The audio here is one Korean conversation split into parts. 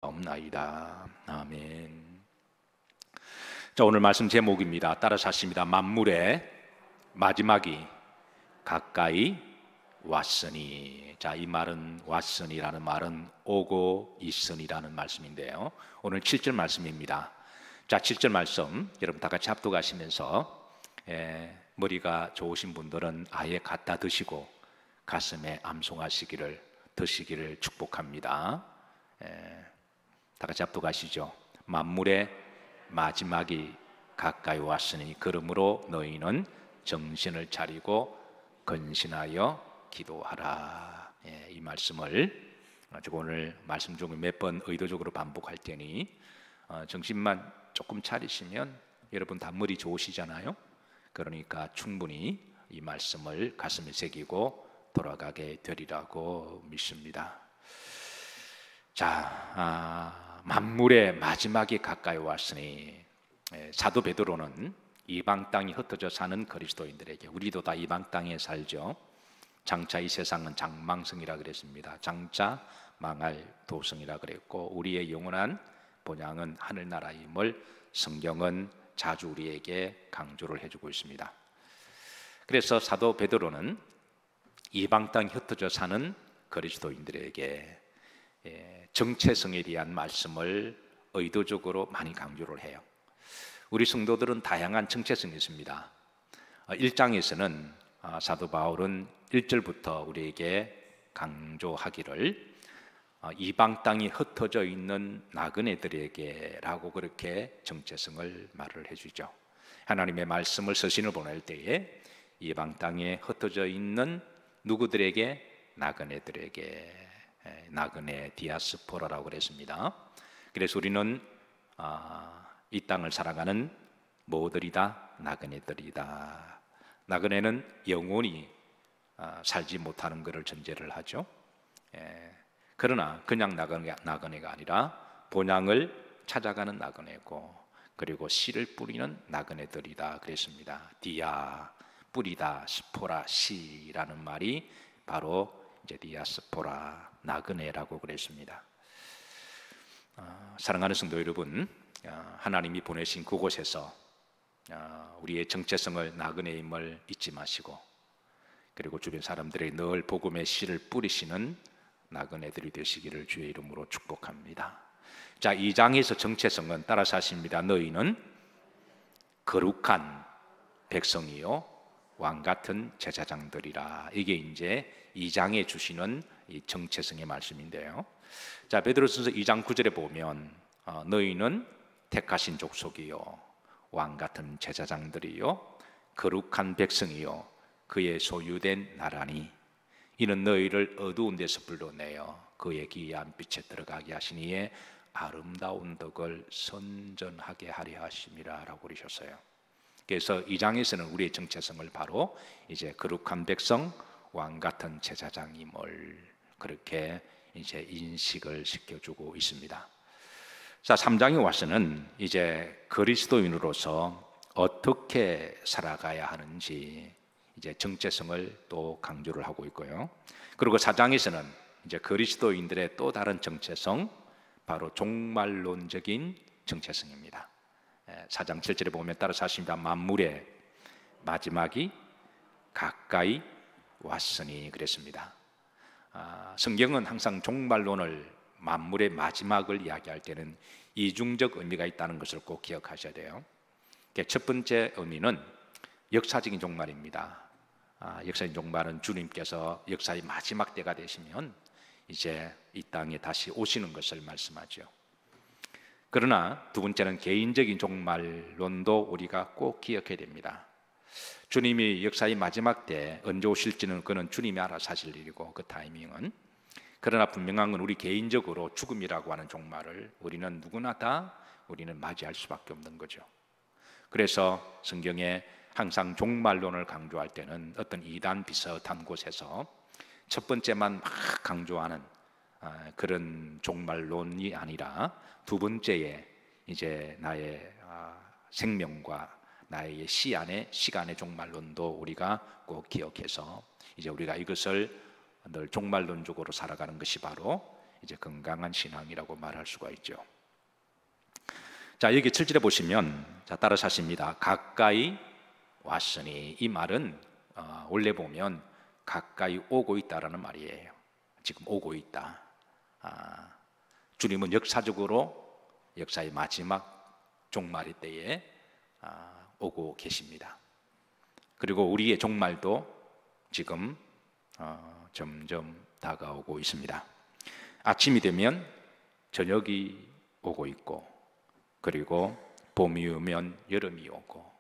없나이다. 아멘. 자, 오늘 말씀 제목입니다. 따라서 하십니다. 만물의 마지막이 가까이 왔으니. 자, 이 말은 왔으니라는 말은 오고 있으니라는 말씀인데요. 오늘 7절 말씀입니다. 자, 7절 말씀 여러분 다 같이 합독하시면서 머리가 좋으신 분들은 아예 갖다 드시고 가슴에 암송하시기를 드시기를 축복합니다. 다 같이 합독하시죠. 만물의 마지막이 가까이 왔으니 그러므로 너희는 정신을 차리고 근신하여 기도하라. 이 말씀을 제가 오늘 말씀 중에 몇 번 의도적으로 반복할 테니 정신만 조금 차리시면 여러분 다 머리 좋으시잖아요. 그러니까 충분히 이 말씀을 가슴에 새기고 돌아가게 되리라고 믿습니다. 자, 만물의 마지막이 가까이 왔으니. 사도 베드로는 이방 땅이 흩어져 사는 그리스도인들에게, 우리도 다 이방 땅에 살죠. 장차 이 세상은 장망성이라 그랬습니다. 장차 망할 도성이라 그랬고, 우리의 영원한 본향은 하늘나라임을 성경은 자주 우리에게 강조를 해주고 있습니다. 그래서 사도 베드로는 이방 땅이 흩어져 사는 그리스도인들에게 정체성에 대한 말씀을 의도적으로 많이 강조를 해요. 우리 성도들은 다양한 정체성이 있습니다. 1장에서는 사도 바울은 1절부터 우리에게 강조하기를 이방 땅이 흩어져 있는 나그네들에게 라고 그렇게 정체성을 말을 해주죠. 하나님의 말씀을 서신을 보낼 때에 이방 땅에 흩어져 있는 누구들에게? 나그네들에게. 나그네 디아스포라라고 그랬습니다. 그래서 우리는 이 땅을 살아가는 뭐들이다? 나그네들이다. 나그네는 영원히 살지 못하는 것을 전제를 하죠. 그러나 그냥 나그네가 아니라 본향을 찾아가는 나그네고, 그리고 씨를 뿌리는 나그네들이다 그랬습니다. 디아, 뿌리다, 스포라, 씨라는 말이 바로 이제 디아스포라, 나그네라고 그랬습니다. 사랑하는 성도 여러분, 하나님이 보내신 그곳에서 우리의 정체성을 나그네임을 잊지 마시고, 그리고 주변 사람들에게 늘 복음의 씨를 뿌리시는 나그네들이 되시기를 주의 이름으로 축복합니다. 자, 2장에서 정체성은 따라서 하십니다. 너희는 거룩한 백성이요 왕같은 제사장들이라. 이게 이제 2장에 주시는 이 정체성의 말씀인데요. 자, 베드로전서 2장 9절에 보면 너희는 택하신 족속이요 왕같은 제사장들이요 거룩한 백성이요 그의 소유된 나라니 이는 너희를 어두운 데서 불러내어 그의 기이한 빛에 들어가게 하시니에 아름다운 덕을 선전하게 하려 하심이라 라고 그러셨어요. 그래서 2장에서는 우리의 정체성을 바로 이제 거룩한 백성, 왕같은 제사장임을 그렇게 이제 인식을 시켜주고 있습니다. 자, 3장에 와서는 이제 그리스도인으로서 어떻게 살아가야 하는지 이제 정체성을 또 강조를 하고 있고요. 그리고 4장에서는 이제 그리스도인들의 또 다른 정체성, 바로 종말론적인 정체성입니다. 4장 7절에 보면 따라서 하십니다. 만물의 마지막이 가까이 왔으니 그랬습니다. 성경은 항상 종말론을, 만물의 마지막을 이야기할 때는 이중적 의미가 있다는 것을 꼭 기억하셔야 돼요. 첫 번째 의미는 역사적인 종말입니다. 역사적인 종말은 주님께서 역사의 마지막 때가 되시면 이제 이 땅에 다시 오시는 것을 말씀하죠. 그러나 두 번째는 개인적인 종말론도 우리가 꼭 기억해야 됩니다. 주님이 역사의 마지막 때 언제 오실지는 그는 주님이 알아서 하실 일이고 그 타이밍은, 그러나 분명한 건 우리 개인적으로 죽음이라고 하는 종말을 우리는 누구나 다 우리는 맞이할 수밖에 없는 거죠. 그래서 성경에 항상 종말론을 강조할 때는 어떤 이단 비슷한 곳에서 첫 번째만 막 강조하는 그런 종말론이 아니라 두 번째에 이제 나의 생명과 나의 시간의 종말론도 우리가 꼭 기억해서 이제 우리가 이것을 늘 종말론적으로 살아가는 것이 바로 이제 건강한 신앙이라고 말할 수가 있죠. 자, 여기 7절에 보시면, 자, 따라서 하십니다. 가까이 왔으니, 이 말은 원래 보면 가까이 오고 있다라는 말이에요. 지금 오고 있다. 주님은 역사의 마지막 종말의 때에 오고 계십니다. 그리고 우리의 종말도 지금 점점 다가오고 있습니다. 아침이 되면 저녁이 오고 있고, 그리고 봄이 오면 여름이 오고,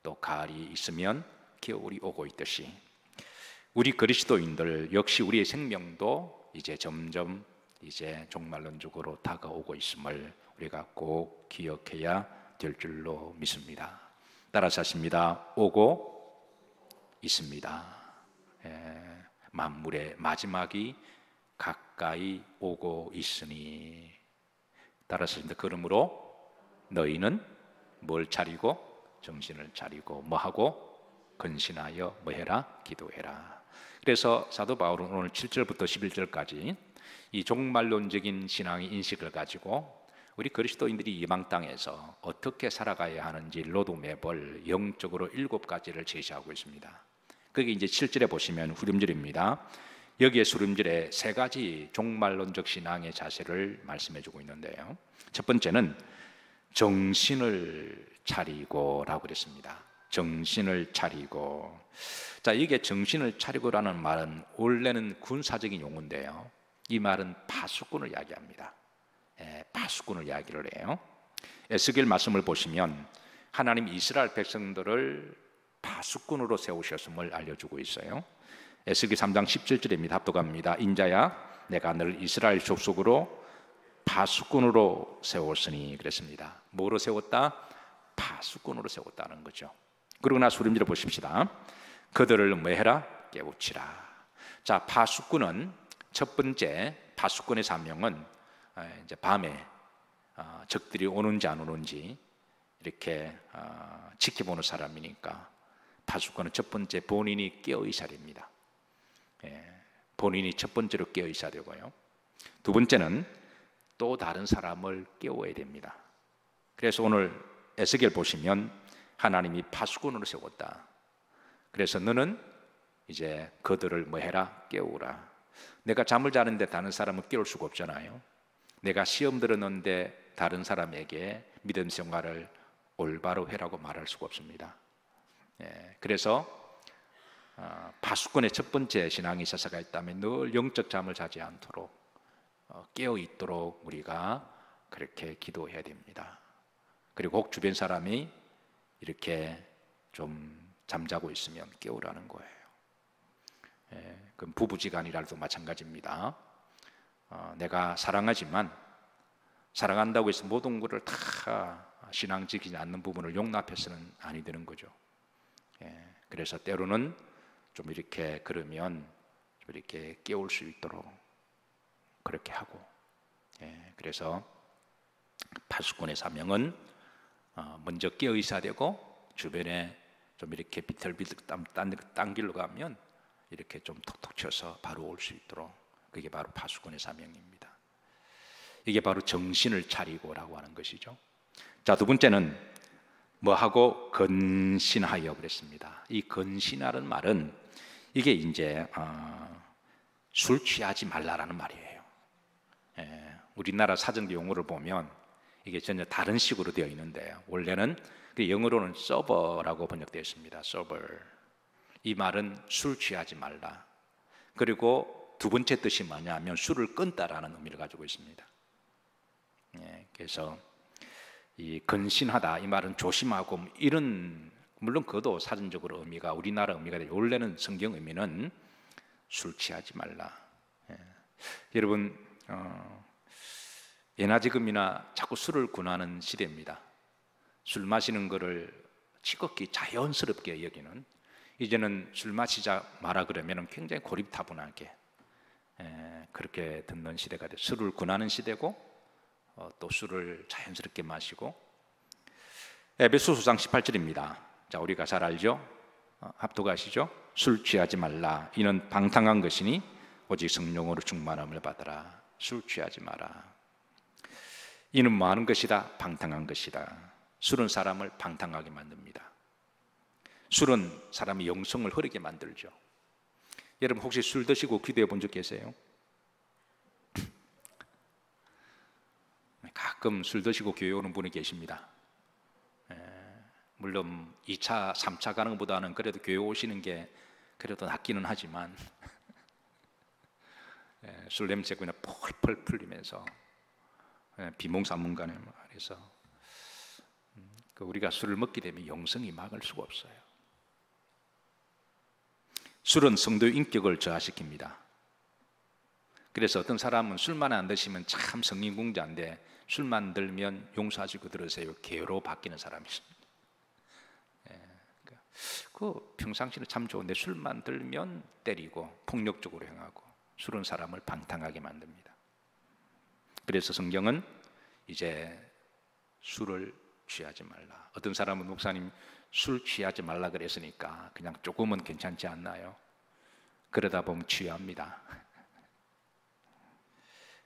또 가을이 있으면 겨울이 오고 있듯이 우리 그리스도인들 역시 우리의 생명도 이제 점점 이제 종말론적으로 다가오고 있음을 우리가 꼭 기억해야 될 줄로 믿습니다. 따라서 하십니다. 오고 있습니다. 만물의 마지막이 가까이 오고 있으니. 따라서 하십니다. 그러므로 너희는 뭘 차리고? 정신을 차리고 뭐하고? 근신하여 뭐해라? 기도해라. 그래서 사도 바울은 오늘 7절부터 11절까지 이 종말론적인 신앙의 인식을 가지고 우리 그리스도인들이 이방 땅에서 어떻게 살아가야 하는지 로드맵을 영적으로 7가지를 제시하고 있습니다. 그게 이제 7절에 보시면 후렴절입니다. 여기에 후렴절에 3가지 종말론적 신앙의 자세를 말씀해주고 있는데요. 첫 번째는 정신을 차리고 라고 그랬습니다. 정신을 차리고. 자, 이게 정신을 차리고라는 말은 원래는 군사적인 용어인데요, 이 말은 파수꾼을 이야기합니다. 파수꾼을 이야기를 해요. 에스겔 말씀을 보시면 하나님 이스라엘 백성들을 파수꾼으로 세우셨음을 알려주고 있어요. 에스겔 3장 17절입니다. 합독합니다. 인자야, 내가 너를 이스라엘 족속으로 파수꾼으로 세웠으니 그랬습니다. 뭐로 세웠다? 파수꾼으로 세웠다는 거죠. 그러고 나서 후렴절을 보십시다. 그들을 뭐 해라? 깨우치라. 자, 파수꾼은 첫 번째 파수꾼의 사명은 이제 밤에 적들이 오는지 안 오는지 이렇게 지켜보는 사람이니까 파수꾼은 첫 번째 본인이 깨어 있어야 됩니다. 본인이 첫 번째로 깨어 있어야 되고요. 두 번째는 또 다른 사람을 깨워야 됩니다. 그래서 오늘 에스겔 보시면 하나님이 파수꾼으로 세웠다. 그래서 너는 이제 그들을 뭐 해라? 깨우라. 내가 잠을 자는데 다른 사람을 깨울 수가 없잖아요. 내가 시험 들었는데 다른 사람에게 믿음 생활을 올바로 해라고 말할 수가 없습니다. 그래서 파수꾼의 첫 번째 신앙이 자세가 있다면 늘 영적 잠을 자지 않도록 깨어 있도록 우리가 그렇게 기도해야 됩니다. 그리고 혹 주변 사람이 이렇게 좀 잠자고 있으면 깨우라는 거예요. 그럼 부부지간이라도 마찬가지입니다. 내가 사랑하지만 사랑한다고 해서 모든 것을 다 신앙 지키지 않는 부분을 용납해서는 아니 되는 거죠. 그래서 때로는 좀 이렇게 그러면 좀 이렇게 깨울 수 있도록 그렇게 하고, 그래서 파수꾼의 사명은 먼저 깨어 있어야 되고, 주변에 좀 이렇게 비틀비틀 딴 길로 가면 이렇게 좀 톡톡 쳐서 바로 올 수 있도록, 그게 바로 파수꾼의 사명입니다. 이게 바로 정신을 차리고라고 하는 것이죠. 자, 두 번째는 뭐하고? 근신하여 그랬습니다. 이 근신하는 말은 이게 이제 술 취하지 말라라는 말이에요. 우리나라 사전 용어를 보면 이게 전혀 다른 식으로 되어 있는데요, 원래는 영어로는 sober라고 번역되어 있습니다. sober. 이 말은 술 취하지 말라. 그리고 두 번째 뜻이 뭐냐면 술을 끊다라는 의미를 가지고 있습니다. 그래서 이 근신하다, 이 말은 조심하고 이런, 물론 그것도 사전적으로 의미가 우리나라 의미가 되죠. 원래는 성경 의미는 술 취하지 말라. 여러분, 예나 지금이나 자꾸 술을 권하는 시대입니다. 술 마시는 것을 지극히 자연스럽게 여기는, 이제는 술 마시자 마라 그러면 굉장히 고립타분하게 그렇게 듣는 시대가 돼요. 술을 권하는 시대고, 또 술을 자연스럽게 마시고. 에베소서 5장 18절입니다. 자, 우리가 잘 알죠? 합독하시죠? 술 취하지 말라. 이는 방탕한 것이니 오직 성령으로 충만함을 받으라. 술 취하지 마라. 이는 뭐하는 것이다? 방탕한 것이다. 술은 사람을 방탕하게 만듭니다. 술은 사람의 영성을 흐리게 만들죠. 여러분 혹시 술 드시고 기도해 본 적 계세요? 가끔 술 드시고 교회 오는 분이 계십니다. 물론 2차, 3차 가는 것보다는 그래도 교회 오시는 게 그래도 낫기는 하지만 술 냄새가 그냥 펄펄 풀리면서 비몽사몽간에 말해서 우리가 술을 먹게 되면 영성이 막을 수가 없어요. 술은 성도의 인격을 저하시킵니다. 그래서 어떤 사람은 술만 안 드시면 참 성인공자인데 술만 들면 용서하시고 들으세요. 개로 바뀌는 사람이 있습니다. 그 평상시는 참 좋은데 술만 들면 때리고 폭력적으로 행하고 술은 사람을 방탕하게 만듭니다. 그래서 성경은 이제 술을 취하지 말라. 어떤 사람은 목사님 술 취하지 말라 그랬으니까 그냥 조금은 괜찮지 않나요? 그러다 보면 취합니다.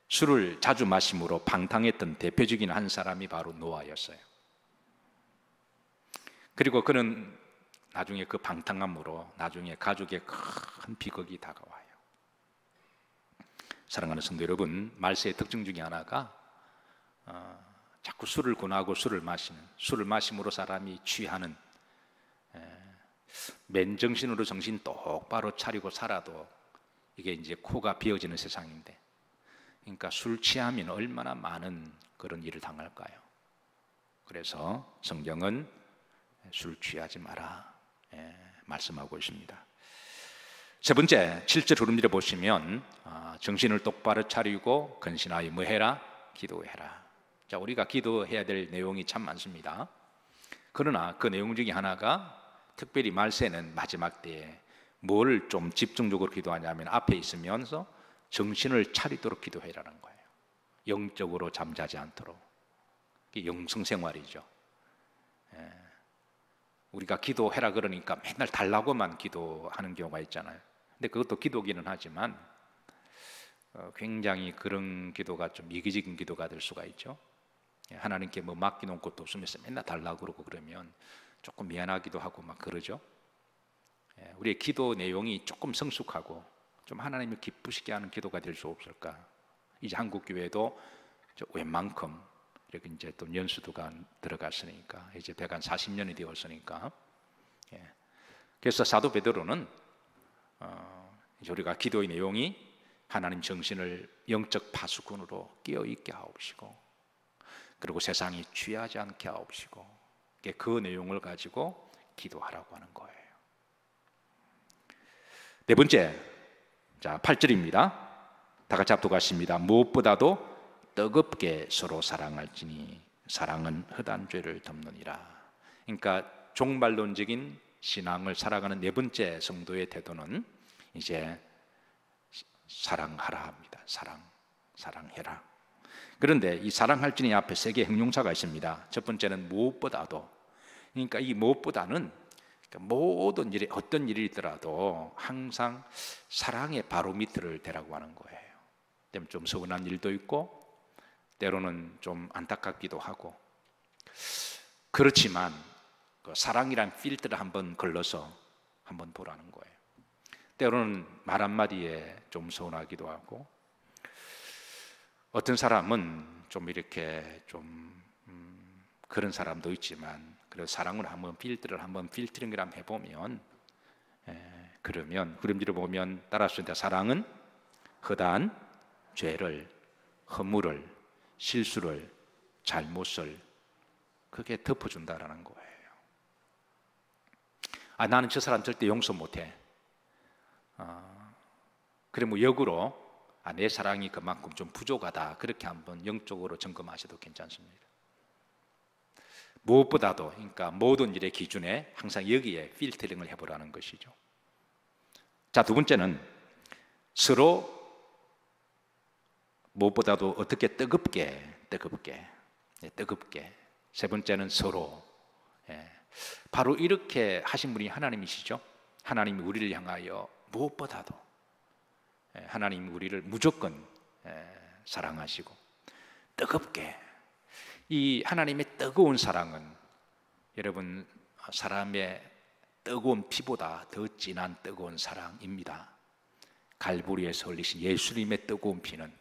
술을 자주 마심으로 방탕했던 대표적인 한 사람이 바로 노아였어요. 그리고 그는 나중에 그 방탕함으로 나중에 가족에 큰 비극이 다가와요. 사랑하는 성도 여러분, 말세의 특징 중에 하나가 자꾸 술을 권하고 술을 마심으로 사람이 취하는, 맨정신으로 정신 똑바로 차리고 살아도 이게 이제 코가 비어지는 세상인데, 그러니까 술 취하면 얼마나 많은 그런 일을 당할까요? 그래서 성경은 술 취하지 마라 말씀하고 있습니다. 세 번째, 7절 흐름들을 보시면 정신을 똑바로 차리고 근신하여 뭐 해라? 기도해라. 자, 우리가 기도해야 될 내용이 참 많습니다. 그러나 그 내용 중에 하나가 특별히 말세는 마지막 때에 뭘 좀 집중적으로 기도하냐면 앞에 있으면서 정신을 차리도록 기도해라는 거예요. 영적으로 잠자지 않도록. 이게 영성생활이죠. 우리가 기도해라 그러니까 맨날 달라고만 기도하는 경우가 있잖아요. 근데 그것도 기도기는 하지만 굉장히 그런 기도가 좀 이기적인 기도가 될 수가 있죠. 하나님께 뭐 맡겨놓은 것도 없으면서 맨날 달라고 그러고 그러면 조금 미안하기도 하고 막 그러죠. 우리의 기도 내용이 조금 성숙하고 좀 하나님을 기쁘시게 하는 기도가 될 수 없을까? 이제 한국 교회도 웬만큼 이렇게 이제 또 연수도가 들어갔으니까 이제 대간 40년이 되었으니까, 그래서 사도 베드로는 이제 우리가 기도의 내용이 하나님 정신을 영적 파수꾼으로 끼어 있게 하옵시고, 그리고 세상이 취하지 않게 하옵시고, 그 내용을 가지고 기도하라고 하는 거예요. 네 번째, 자 8절입니다. 다 같이 합독하십니다. 무엇보다도 뜨겁게 서로 사랑할지니 사랑은 헛한 죄를 덮느니라. 그러니까 종말론적인 신앙을 살아가는 네 번째 성도의 태도는 이제 사랑하라 합니다. 사랑해라. 그런데 이 사랑할지니 앞에 세 개의 형용사가 있습니다. 첫 번째는 무엇보다도, 그러니까 이 무엇보다는 모든 일이 어떤 일이 있더라도 항상 사랑의 바로미터를 대라고 하는 거예요. 때문에 좀 서운한 일도 있고 때로는 좀 안타깝기도 하고, 그렇지만 그 사랑이란 필터를 한번 걸러서 한번 보라는 거예요. 때로는 말 한마디에 좀 서운하기도 하고, 어떤 사람은 좀 이렇게 좀 그런 사람도 있지만, 그래서 사랑을 한번 필터링을 한번 해보면, 그러면 흐름지를 보면 따라서 사랑은 허다한 죄를, 허물을, 실수를, 잘못을 그게 덮어준다라는 거예요. 나는 저 사람 절대 용서 못해. 그래 뭐 역으로 내 사랑이 그만큼 좀 부족하다, 그렇게 한번 영적으로 점검하셔도 괜찮습니다. 무엇보다도, 그러니까 모든 일의 기준에 항상 여기에 필터링을 해보라는 것이죠. 자, 두 번째는 서로 무엇보다도 어떻게 뜨겁게. 세 번째는 서로. 바로 이렇게 하신 분이 하나님이시죠. 하나님이 우리를 향하여 무엇보다도, 하나님이 우리를 무조건 사랑하시고 뜨겁게, 이 하나님의 뜨거운 사랑은 여러분 사람의 뜨거운 피보다 더 진한 뜨거운 사랑입니다. 갈보리에서 흘리신 예수님의 뜨거운 피는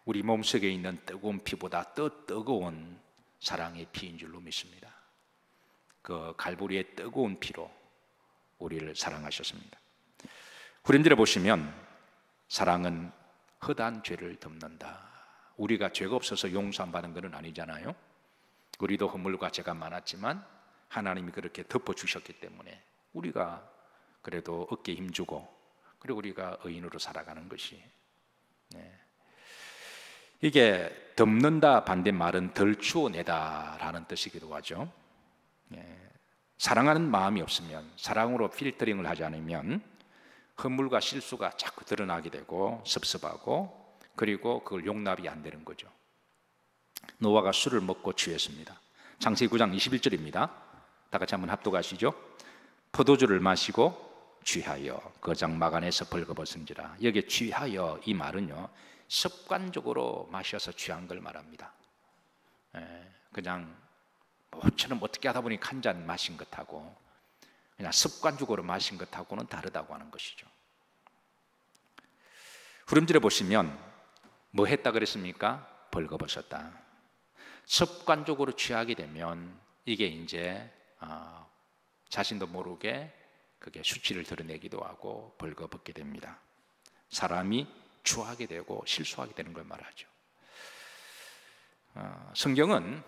우리 몸속에 있는 뜨거운 피보다 더 뜨거운 사랑의 피인 줄로 믿습니다. 그 갈보리의 뜨거운 피로 우리를 사랑하셨습니다. 후렴들에 보시면 사랑은 허다한 죄를 덮는다. 우리가 죄가 없어서 용서 안 받은 것은 아니잖아요. 우리도 허물과 죄가 많았지만 하나님이 그렇게 덮어주셨기 때문에 우리가 그래도 어깨에 힘주고 그리고 우리가 의인으로 살아가는 것이, 이게 덮는다 반대말은 덜 추워내다라는 뜻이기도 하죠. 사랑하는 마음이 없으면, 사랑으로 필터링을 하지 않으면 허물과 실수가 자꾸 드러나게 되고 섭섭하고, 그리고 그걸 용납이 안 되는 거죠. 노아가 술을 먹고 취했습니다. 창세기 9장 21절입니다. 다 같이 한번 합독하시죠. 포도주를 마시고 취하여 거장막 안에서 벌거벗은지라. 여기에 취하여, 이 말은요 습관적으로 마셔서 취한 걸 말합니다. 그냥 모처럼 어떻게 하다 보니 한 잔 마신 것하고 그냥 습관적으로 마신 것하고는 다르다고 하는 것이죠. 후렴절에 보시면 뭐 했다 그랬습니까? 벌거벗었다. 습관적으로 취하게 되면 이게 이제 자신도 모르게 그게 수치를 드러내기도 하고 벌거벗게 됩니다. 사람이 추하게 되고 실수하게 되는 걸 말하죠. 성경은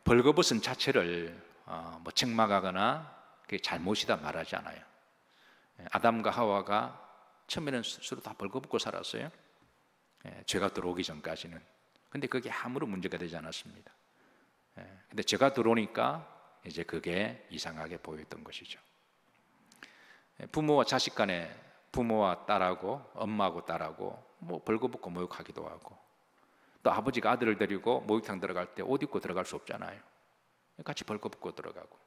벌거벗은 자체를 뭐 책망하거나 그게 잘못이다 말하지 않아요. 아담과 하와가 처음에는 스스로 다 벌거벗고 살았어요. 죄가 들어오기 전까지는. 근데 그게 아무런 문제가 되지 않았습니다. 근데 죄가 들어오니까 이제 그게 이상하게 보였던 것이죠. 부모와 자식 간에, 부모와 딸하고 엄마하고 딸하고 뭐 벌거벗고 목욕하기도 하고, 또 아버지가 아들을 데리고 목욕탕 들어갈 때 옷 입고 들어갈 수 없잖아요. 같이 벌거벗고 들어가고.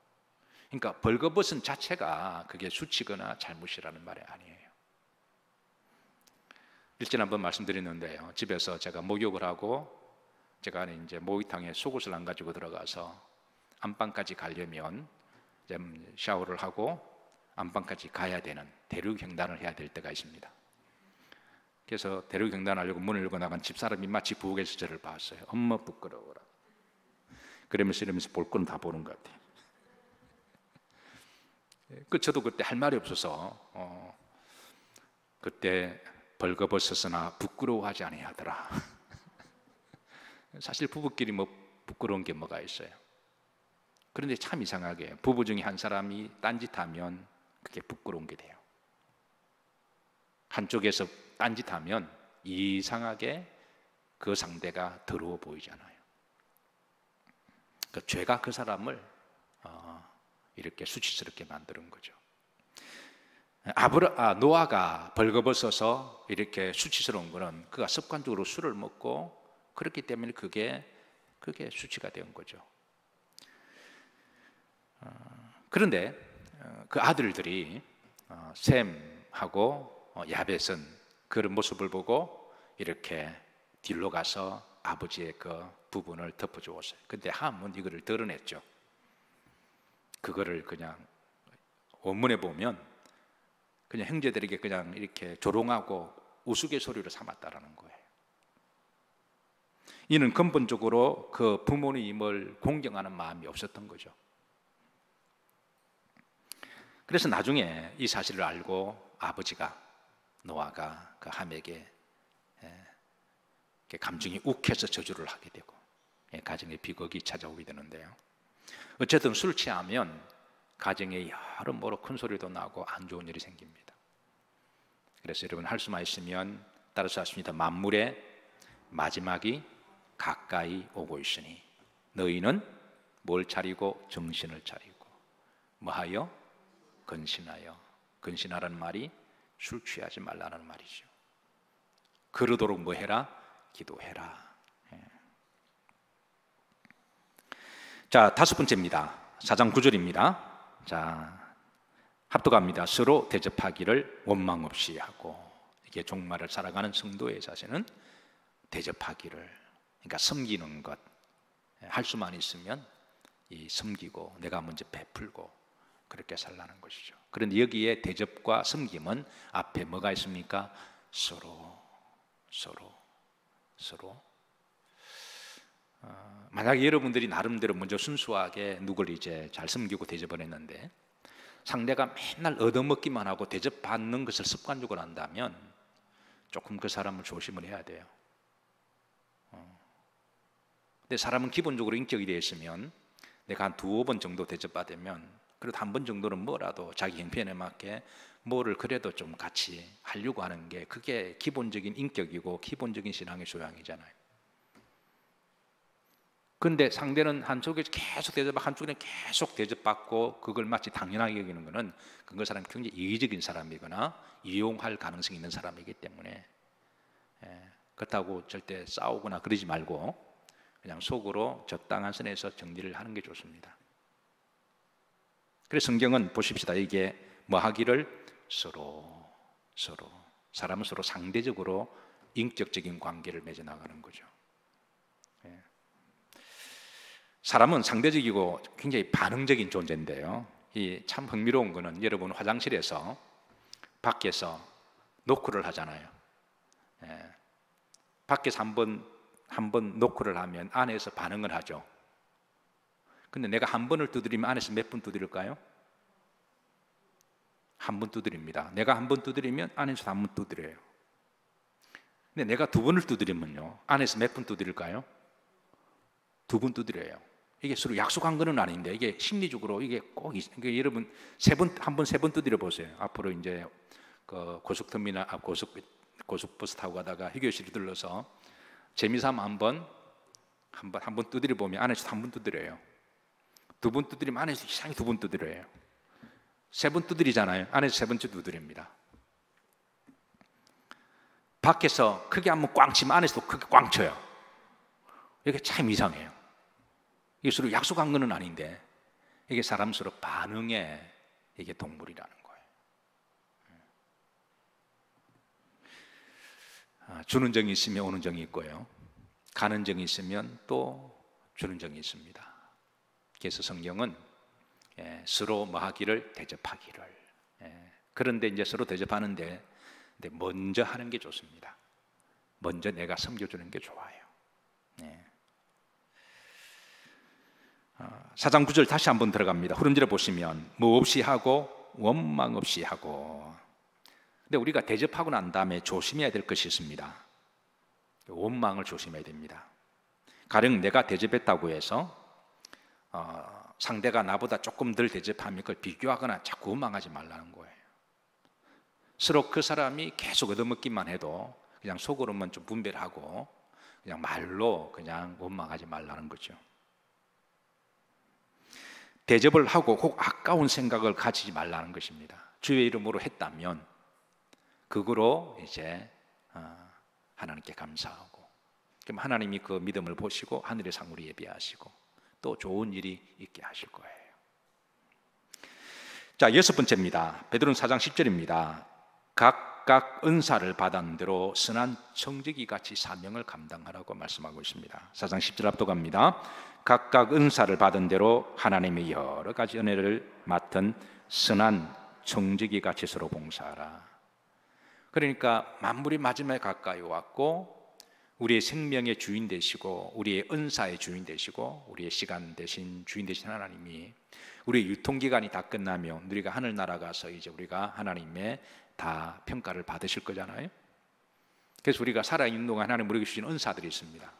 그러니까 벌거벗은 자체가 그게 수치거나 잘못이라는 말이 아니에요. 일전에 한번 말씀드렸는데요, 집에서 제가 목욕을 하고 제가 이제 목욕탕에 속옷을 안 가지고 들어가서 안방까지 가려면 이제 샤워를 하고 안방까지 가야 되는 대류경단을 해야 될 때가 있습니다. 그래서 대류경단하려고 문을 열고 나간 집사람이 마치 부엌에서 저를 봤어요. 엄마 부끄러워라. 그러면서 이러면서 볼 건 다 보는 것 같아요. 저도 그때 할 말이 없어서 그때 벌거벗었으나 부끄러워하지 아니하더라. 사실 부부끼리 뭐 부끄러운 게 뭐가 있어요. 그런데 참 이상하게 부부 중에 한 사람이 딴짓하면 그게 부끄러운 게 돼요. 한쪽에서 딴짓하면 이상하게 그 상대가 더러워 보이잖아요. 그 죄가 그 사람을 이렇게 수치스럽게 만드는 거죠. 노아가 벌거벗어서 이렇게 수치스러운 거는 그가 습관적으로 술을 먹고 그렇기 때문에 그게 수치가 된 거죠. 그런데 그 아들들이 셈하고 야벳은 그런 모습을 보고 이렇게 뒤로 가서 아버지의 그 부분을 덮어주었어요. 근데 함은 이거를 드러냈죠. 그거를 그냥 원문에 보면 그냥 형제들에게 그냥 이렇게 조롱하고 우스갯소리로 삼았다라는 거예요. 이는 근본적으로 그 부모님을 공경하는 마음이 없었던 거죠. 그래서 나중에 이 사실을 알고 아버지가, 노아가 그 함에게 감정이 욱해서 저주를 하게 되고 가정에 비극이 찾아오게 되는데요. 어쨌든 술 취하면 가정에 여러모로 큰 소리도 나고 안 좋은 일이 생깁니다. 그래서 여러분 할 수만 있으면 따라서 하십니다. 만물의 마지막이 가까이 오고 있으니 너희는 뭘 차리고 정신을 차리고 뭐하여? 근신하여. 근신하라는 말이 술 취하지 말라는 말이죠. 그러도록 뭐 해라? 기도해라. 자, 5번째입니다. 4장 9절입니다. 자, 합독합니다. 서로 대접하기를 원망 없이 하고. 이게 종말을 살아가는 성도의 자세는 대접하기를, 그러니까 섬기는 것, 할 수만 있으면 이 섬기고 내가 먼저 베풀고 그렇게 살라는 것이죠. 그런데 여기에 대접과 섬김은 앞에 뭐가 있습니까? 서로. 만약에 여러분들이 나름대로 먼저 순수하게 누굴 이제 잘 섬기고 대접을 했는데 상대가 맨날 얻어먹기만 하고 대접받는 것을 습관적으로 한다면 조금 그 사람을 조심을 해야 돼요. 근데 사람은 기본적으로 인격이 되어 있으면 내가 한 두어 번 정도 대접받으면 그래도 한 번 정도는 뭐라도 자기 형편에 맞게 뭐를 그래도 좀 같이 하려고 하는 게 그게 기본적인 인격이고 기본적인 신앙의 소양이잖아요. 근데 상대는 한쪽에 계속 대접받고 한쪽에는 계속 대접받고 그걸 마치 당연하게 여기는 것은 그 사람이 굉장히 이기적인 사람이거나 이용할 가능성이 있는 사람이기 때문에 그렇다고 절대 싸우거나 그러지 말고 그냥 속으로 적당한 선에서 정리를 하는 게 좋습니다. 그래서 성경은 보십시다. 이게 뭐 하기를 서로 사람은 서로 상대적으로 인격적인 관계를 맺어 나가는 거죠. 사람은 상대적이고 굉장히 반응적인 존재인데요. 이 참 흥미로운 거는 여러분 화장실에서 밖에서 노크를 하잖아요. 밖에서 한 번 노크를 하면 안에서 반응을 하죠. 근데 내가 한 번을 두드리면 안에서 몇 번 두드릴까요? 한 번 두드립니다. 내가 한 번 두드리면 안에서 한 번 두드려요. 근데 내가 두 번을 두드리면요, 안에서 몇 번 두드릴까요? 두 번 두드려요. 이게 서로 약속한 거는 아닌데 이게 심리적으로 이게 꼭 그러니까 여러분 한 번 세 번 두드려 보세요. 앞으로 이제 그 고속터미널 고속버스 타고 가다가 휴게실을 들러서 재미삼아 한 번 두드려 보면 안에서 한 번 두드려요. 두 번 두드리면 안에서 이상하게 두 번 두드려요. 세 번 두드리잖아요. 안에서 세 번째 두드립니다. 밖에서 크게 한번 꽝 치면 안에서도 크게 꽝 쳐요. 이게 참 이상해요. 이게 서로 약속한 건 아닌데 이게 사람 서로 반응에 이게 동물이라는 거예요. 주는 정이 있으면 오는 정이 있고요, 가는 정이 있으면 또 주는 정이 있습니다. 그래서 성경은 서로 뭐 하기를 대접하기를, 그런데 이제 서로 대접하는데 먼저 하는 게 좋습니다. 먼저 내가 섬겨주는 게 좋아요. 4장 9절 다시 한번 들어갑니다. 후렴지를 보시면 뭐 없이 하고 원망 없이 하고. 근데 우리가 대접하고 난 다음에 조심해야 될 것이 있습니다. 원망을 조심해야 됩니다. 가령 내가 대접했다고 해서 상대가 나보다 조금 덜 대접하면 그걸 비교하거나 자꾸 원망하지 말라는 거예요. 서로 그 사람이 계속 얻어먹기만 해도 그냥 속으로만 좀 분별하고 그냥 말로 그냥 원망하지 말라는 거죠. 대접을 하고 혹 아까운 생각을 가지지 말라는 것입니다. 주의 이름으로 했다면 그거로 이제 하나님께 감사하고, 그럼 하나님이 그 믿음을 보시고 하늘의 상으로 예비하시고 또 좋은 일이 있게 하실 거예요. 자, 여섯 번째입니다. 베드로는 4장 10절입니다. 각각 은사를 받은 대로 선한 청지기 같이 사명을 감당하라고 말씀하고 있습니다. 4장 10절 압도갑니다. 각각 은사를 받은 대로 하나님의 여러 가지 은혜를 맡은 선한 청지기 같이 서로 봉사하라. 그러니까 만물이 마지막에 가까이 왔고 우리의 생명의 주인 되시고 우리의 은사의 주인 되시고 우리의 시간 대신 주인 되신 하나님이 우리의 유통기간이 다 끝나면 우리가 하늘나라 가서 이제 우리가 하나님의 다 평가를 받으실 거잖아요. 그래서 우리가 살아있는 동안 하나님 우리에게 주신 은사들이 있습니다.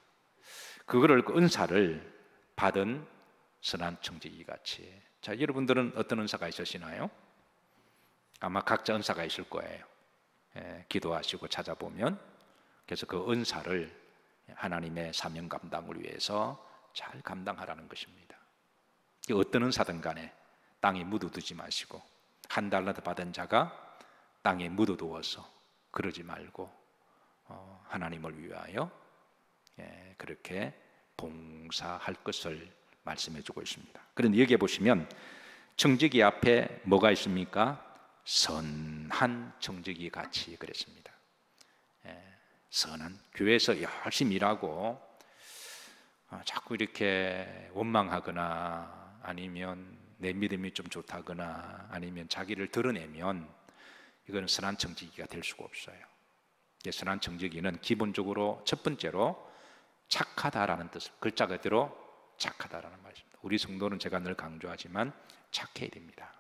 그거를 그 은사를 받은 선한 청지기 같이. 자, 여러분들은 어떤 은사가 있으시나요? 아마 각자 은사가 있을 거예요. 기도하시고 찾아보면 그래서 그 은사를 하나님의 사명 감당을 위해서 잘 감당하라는 것입니다. 어떤 은사든 간에 땅에 묻어두지 마시고 한 달란트 받은 자가 땅에 묻어두어서 그러지 말고 하나님을 위하여 그렇게 봉사할 것을 말씀해 주고 있습니다. 그런데 여기에 보시면 청지기 앞에 뭐가 있습니까? 선한 청지기 같이 그랬습니다. 선한 교회에서 열심히 일하고 자꾸 이렇게 원망하거나 아니면 내 믿음이 좀 좋다거나 아니면 자기를 드러내면 이건 선한 청지기가 될 수가 없어요. 선한 청지기는 기본적으로 첫 번째로 착하다라는 뜻을, 글자 그대로 착하다라는 말입니다. 우리 성도는 제가 늘 강조하지만 착해야 됩니다.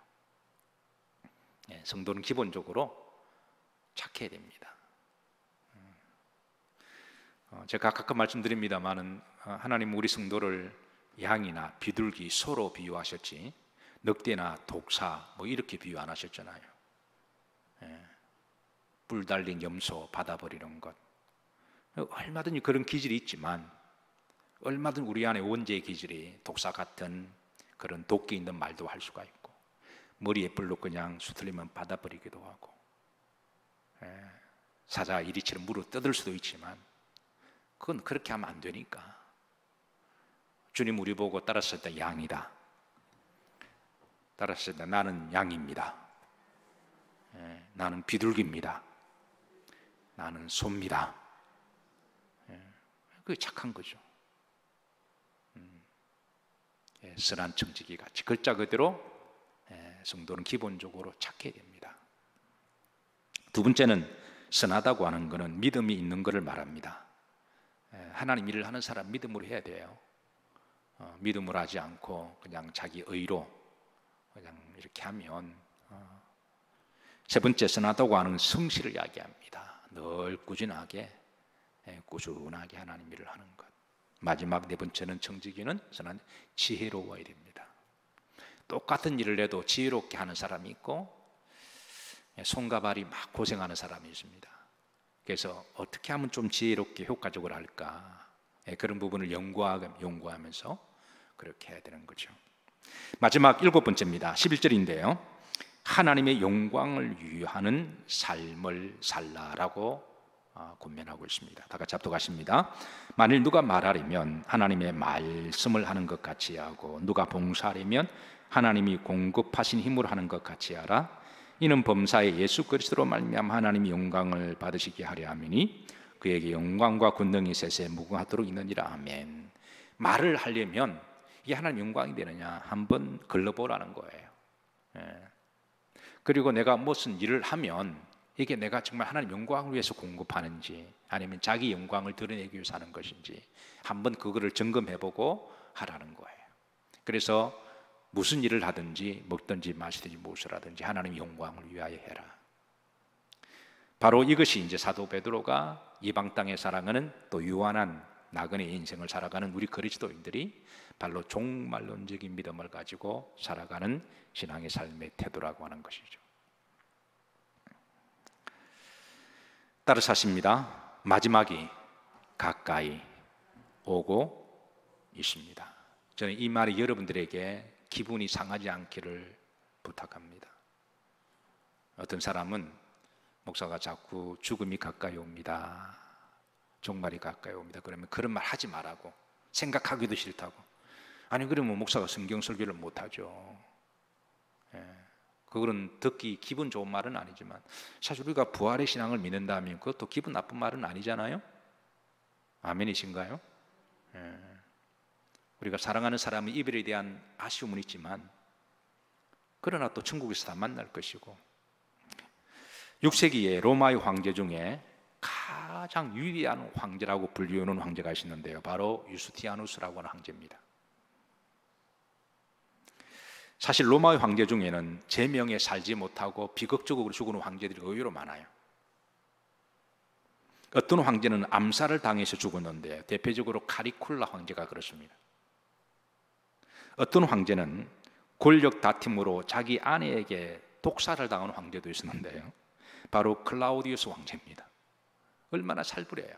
성도는 기본적으로 착해야 됩니다. 제가 가끔 말씀드립니다마는 하나님 우리 성도를 양이나 비둘기, 소로 비유하셨지 늑대나 독사 뭐 이렇게 비유 안 하셨잖아요. 뿔 달린 염소 받아버리는 것, 얼마든지 그런 기질이 있지만 얼마든 우리 안에 원죄의 기질이 독사 같은 그런 도끼 있는 말도 할 수가 있고 머리에 뿔로 그냥 수틀리면 받아버리기도 하고 사자 이리처럼 물을 뜯을 수도 있지만 그건 그렇게 하면 안 되니까 주님 우리 보고 따랐을 때 양이다, 따랐을 때 나는 양입니다, 나는 비둘기입니다, 나는 소입니다. 그게 착한 거죠. 선한 청지기 같이 글자 그대로 성도는 기본적으로 착해야 됩니다. 두 번째는 선하다고 하는 것은 믿음이 있는 것을 말합니다. 하나님 일을 하는 사람 믿음으로 해야 돼요. 믿음으로 하지 않고 그냥 자기 의로 그냥 이렇게 하면 세 번째 선하다고 하는 성실을 이야기합니다. 늘 꾸준하게 하나님 일을 하는 것. 마지막 네 번째는 청지기는 선한 지혜로워야 됩니다. 똑같은 일을 해도 지혜롭게 하는 사람이 있고 손과 발이 막 고생하는 사람이 있습니다. 그래서 어떻게 하면 좀 지혜롭게 효과적으로 할까, 그런 부분을 연구하면서 그렇게 해야 되는 거죠. 마지막 일곱 번째입니다. 11절인데요 하나님의 영광을 위하는 삶을 살라라고 권면하고 있습니다. 다 같이 합독하십니다. 만일 누가 말하려면 하나님의 말씀을 하는 것 같이 하고 누가 봉사하려면 하나님이 공급하신 힘으로 하는 것 같이 하라. 이는 범사에 예수 그리스도로 말미암아 하나님이 영광을 받으시게 하려 함이니 그에게 영광과 권능이 세세 무궁하도록 있느니라. 아멘. 말을 하려면 이게 하나님 영광이 되느냐 한번 걸러보라는 거예요. 그리고 내가 무슨 일을 하면 이게 내가 정말 하나님 영광을 위해서 공급하는지 아니면 자기 영광을 드러내기 위해서 하는 것인지 한번 그거를 점검해보고 하라는 거예요. 그래서 무슨 일을 하든지 먹든지 마시든지 무엇을 하든지 하나님 영광을 위하여 해라. 바로 이것이 이제 사도 베드로가 이방 땅에 살아가는 또 유한한 나그네의 인생을 살아가는 우리 그리스도인들이 바로 종말론적인 믿음을 가지고 살아가는 신앙의 삶의 태도라고 하는 것이죠. 따라서 하십니다. 마지막이 가까이 오고 있습니다. 저는 이 말이 여러분들에게 기분이 상하지 않기를 부탁합니다. 어떤 사람은 목사가 자꾸 죽음이 가까이 옵니다, 종말이 가까이 옵니다 그러면 그런 말 하지 말라고, 생각하기도 싫다고. 아니 그러면 목사가 성경 설교를 못하죠. 그거는 듣기 기분 좋은 말은 아니지만 사실 우리가 부활의 신앙을 믿는다면 그것도 기분 나쁜 말은 아니잖아요. 아멘이신가요? 우리가 사랑하는 사람의 이별에 대한 아쉬움은 있지만 그러나 또 천국에서 다 만날 것이고 6세기의 로마의 황제 중에 가장 위대한 황제라고 불리우는 황제가 있었는데요 바로 유스티아누스라고 하는 황제입니다. 사실 로마의 황제 중에는 제명에 살지 못하고 비극적으로 죽은 황제들이 의외로 많아요. 어떤 황제는 암살을 당해서 죽었는데 대표적으로 카리쿨라 황제가 그렇습니다. 어떤 황제는 권력 다툼으로 자기 아내에게 독살을 당한 황제도 있었는데요 바로 클라우디우스 황제입니다. 얼마나 살벌해요.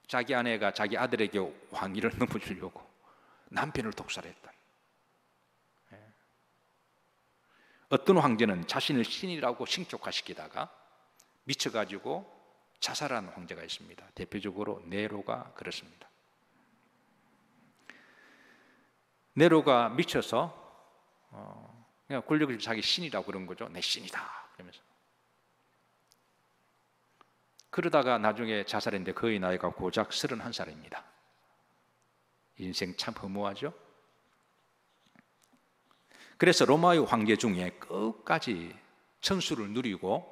자기 아내가 자기 아들에게 왕위를 넘어주려고 남편을 독살했다. 어떤 황제는 자신을 신이라고 신격화시키다가 미쳐가지고 자살한 황제가 있습니다. 대표적으로 네로가 그렇습니다. 네로가 미쳐서 그냥 권력을 자기 신이라고 그런 거죠. 내 신이다 그러면서 그러다가 나중에 자살했는데 그의 나이가 고작 31살입니다. 인생 참 허무하죠. 그래서 로마의 황제 중에 끝까지 천수를 누리고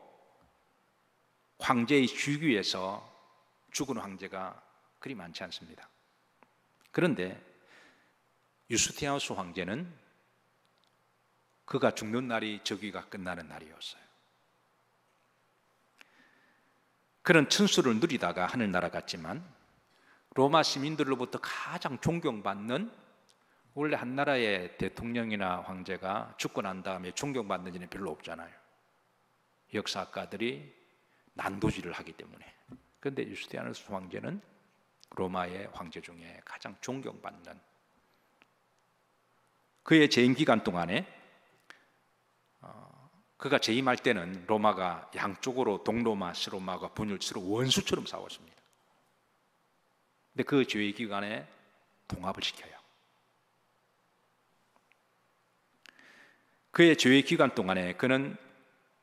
황제의 주위에서 죽은 황제가 그리 많지 않습니다. 그런데 유스티아누스 황제는 그가 죽는 날이 즉위가 끝나는 날이었어요. 그런 천수를 누리다가 하늘나라 갔지만 로마 시민들로부터 가장 존경받는, 원래 한 나라의 대통령이나 황제가 죽고 난 다음에 존경받는 일은 별로 없잖아요. 역사학가들이 난도질을 하기 때문에. 그런데 유스티아누스 황제는 로마의 황제 중에 가장 존경받는, 그의 재임 기간 동안에 그가 재임할 때는 로마가 양쪽으로 동로마, 서로마가 분열, 서로 원수처럼 싸웠습니다. 근데 그 재임 기간에 통합을 시켜요. 그의 재임 기간 동안에 그는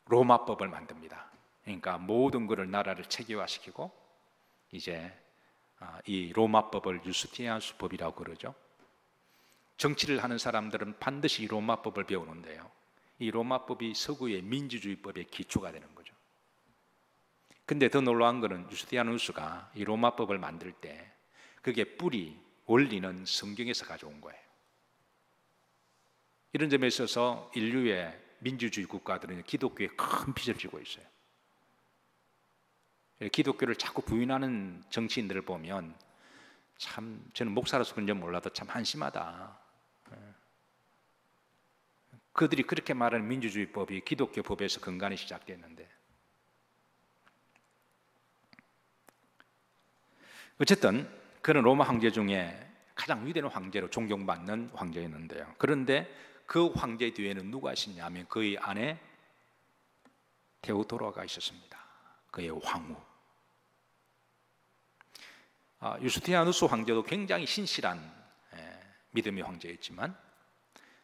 로마법을 만듭니다. 그러니까 모든 것을 나라를 체계화시키고 이제 이 로마법을 유스티아누스 법이라고 그러죠. 정치를 하는 사람들은 반드시 로마법을 배우는데요, 이 로마법이 서구의 민주주의법의 기초가 되는 거죠. 근데 더 놀라운 것은 유스티아누스가 이 로마법을 만들 때 그게 뿌리, 원리는 성경에서 가져온 거예요. 이런 점에 있어서 인류의 민주주의 국가들은 기독교에 큰 빚을 지고 있어요. 기독교를 자꾸 부인하는 정치인들을 보면 참, 저는 목사로서 그런지 몰라도 참 한심하다. 그들이 그렇게 말하는 민주주의법이 기독교 법에서 근간이 시작됐는데, 어쨌든 그는 로마 황제 중에 가장 위대한 황제로 존경받는 황제였는데요, 그런데 그 황제 뒤에는 누가 있었냐면 그의 아내 데오도라가 있었습니다. 그의 황후. 유스티아누스 황제도 굉장히 신실한 믿음의 황제였지만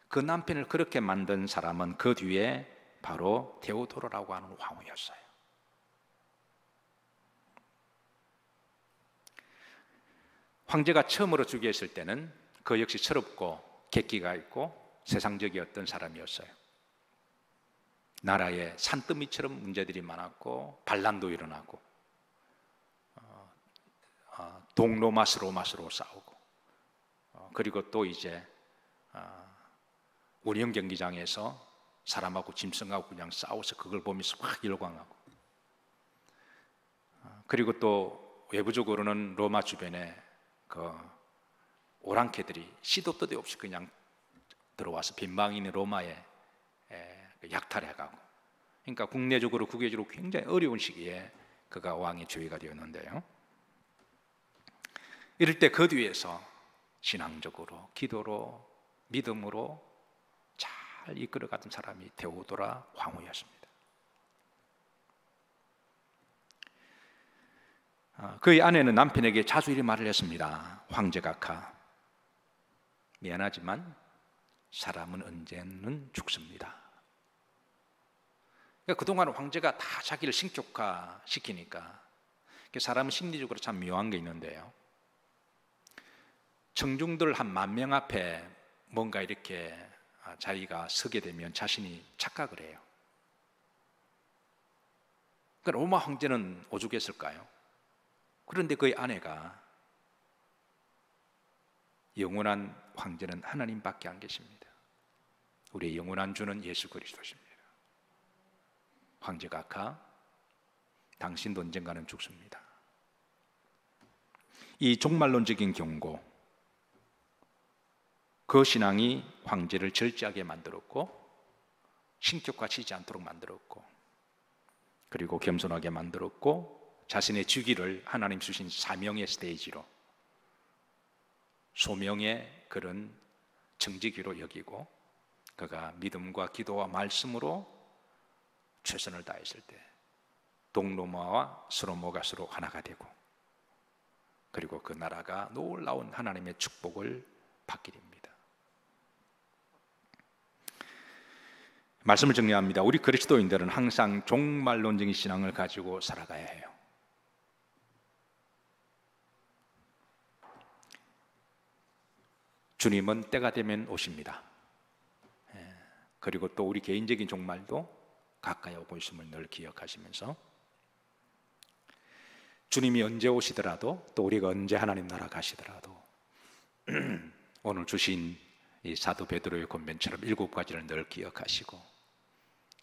그 남편을 그렇게 만든 사람은 그 뒤에 바로 데오도라라고 하는 황후였어요. 황제가 처음으로 즉위했을 때는 그 역시 철없고 객기가 있고 세상적이었던 사람이었어요. 나라에 산더미처럼 문제들이 많았고 반란도 일어나고 동로마 서로마로 싸우고 그리고 또 이제 운영 경기장에서 사람하고 짐승하고 그냥 싸워서 그걸 보면서 확 열광하고, 그리고 또 외부적으로는 로마 주변에 그 오랑캐들이 시도 때도 없이 그냥 들어와서 빈방에 있는 로마에 약탈해가고, 그러니까 국내적으로 국외적으로 굉장히 어려운 시기에 그가 왕의 주위가 되었는데요, 이럴 때 그 뒤에서 신앙적으로 기도로 믿음으로 잘 이끌어가던 사람이 데오도라 황후였습니다. 그의 아내는 남편에게 자주 이렇게 말을 했습니다. 황제각하, 미안하지만 사람은 언제는 죽습니다. 그러니까 그동안 황제가 다 자기를 신격화시키니까 사람은 심리적으로 참 묘한 게 있는데요, 청중들 한 10,000명 앞에 뭔가 이렇게 자기가 서게 되면 자신이 착각을 해요. 그러니까 로마 황제는 오죽했을까요? 그런데 그의 아내가 영원한 황제는 하나님밖에 안 계십니다. 우리의 영원한 주는 예수 그리스도십니다. 황제각하, 당신도 언젠가는 죽습니다. 이 종말론적인 경고, 그 신앙이 황제를 절제하게 만들었고 신격화치지 않도록 만들었고, 그리고 겸손하게 만들었고, 자신의 주기를 하나님 주신 사명의 스테이지로, 소명의 그런 정직기로 여기고, 그가 믿음과 기도와 말씀으로 최선을 다했을 때 동로마와 서로모가 서로 하나가 되고, 그리고 그 나라가 놀라운 하나님의 축복을 받게 됩니다. 말씀을 정리합니다. 우리 그리스도인들은 항상 종말론적인 신앙을 가지고 살아가야 해요. 주님은 때가 되면 오십니다. 그리고 또 우리 개인적인 종말도 가까이 오고 있음을 늘 기억하시면서 주님이 언제 오시더라도 또 우리가 언제 하나님 나라 가시더라도 오늘 주신 이 사도 베드로의 권면처럼 7가지를 늘 기억하시고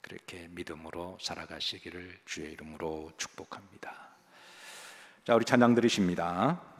그렇게 믿음으로 살아가시기를 주의 이름으로 축복합니다. 자, 우리 찬양 드리십니다.